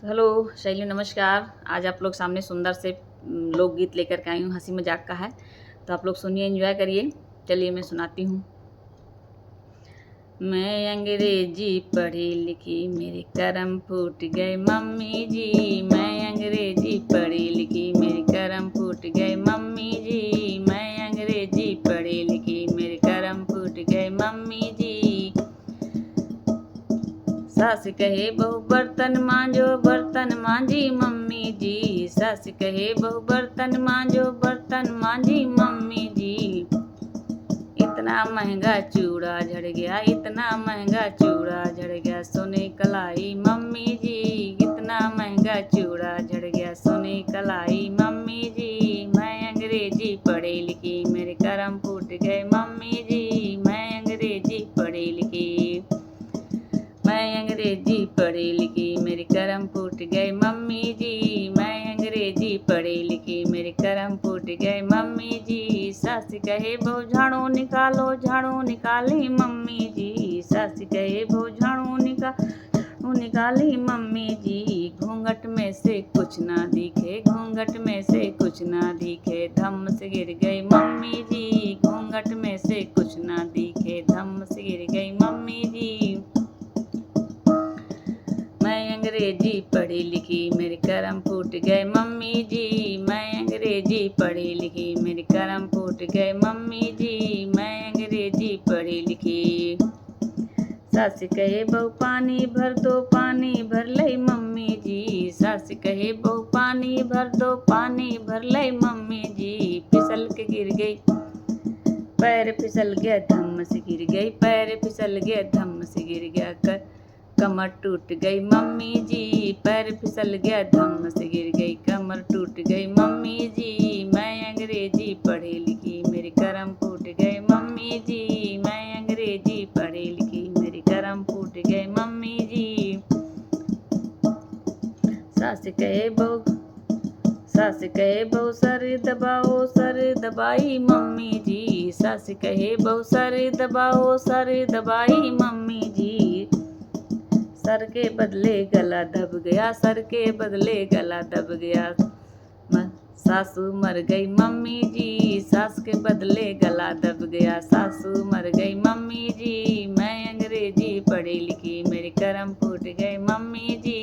तो हेलो शैली, नमस्कार। आज आप लोग सामने सुंदर से लोकगीत लेकर के आई हूँ, हंसी मजाक का है। तो आप लोग सुनिए, एंजॉय करिए। चलिए मैं सुनाती हूँ। मैं अंग्रेजी पढ़ी लिखी, मेरे करम फूट गए मम्मी जी। मैं अंग्रेजी पढ़ी लिखी, मेरे करम फूट गए मम्मी जी। मैं अंग्रेजी पढ़ी लिखी, मेरे करम फूट गए मम्मी जी। सास कहे बहु बर्तन मांजो, बर्तन मांजी मम्मी जी। सास कहे बहु बर्तन मांजो, बर्तन मांजी मम्मी जी। इतना महंगा चूड़ा झड़ गया, इतना महंगा चूड़ा झड़ गया, सोने कलाई मम्मी जी। इतना महंगा चूड़ा झड़ गया, सोने कलाई मम्मी जी। मैं अंग्रेजी पढ़ी लिखी, मेरे करम फूट गए मम्मी जी। मैं अंग्रेजी पढ़ी लिखी, मैं अंग्रेजी पढ़ी लिखी, मेरे करम फूट गए मम्मी जी। मैं अंग्रेजी पढ़ी लिखी, मेरे करम फूट गए मम्मी जी। सास कहे बहु झाड़ू निकालो, झाड़ू निकाली मम्मी जी। सास कहे बहु झाड़ू निकाली मम्मी जी। घूंघट में से कुछ ना दिखे, घूंघट में से कुछ ना दिखे, धम्म से गिर गई मम्मी जी। घूंघट में से कुछ ना दिखे, धम्म से गिर गई मम्मी जी। मैं अंग्रेजी पढ़ी लिखी, मेरे करम फूट गए मम्मी जी। मैं अंग्रेजी पढ़ी लिखी, मेरे करम फूट गए मम्मी जी। मैं अंग्रेजी पढ़ी लिखी। सास कहे बहु पानी भर दो, पानी भर ले मम्मी जी। सास कहे बहु पानी भर दो, पानी भर ले मम्मी जी। फिसल के गिर गई, पैर फिसल गया, धम्म से गिर गई, पैर फिसल गया, धम्म से गिर गया, कमर टूट गई मम्मी जी। पैर फिसल गया, धम्म से गिर गई, कमर टूट गई मम्मी जी। मैं अंग्रेजी पढ़ी लिखी, मेरे करम फूट गए मम्मी जी। मैं अंग्रेजी पढ़ी लिखी, मेरे करम फूट गए मम्मी जी। सास कहे बहु सर दबाओ, सर दबाई मम्मी जी। सास कहे बहु सर दबाओ, सर दबाई मम्मी जी। सर के बदले गला दब गया, सर के बदले गला दब गया, सासू मर गई मम्मी जी। सास के बदले गला दब गया, सासू मर गई मम्मी जी। मैं अंग्रेजी पढ़ी लिखी, मेरे करम फूट गए मम्मी जी।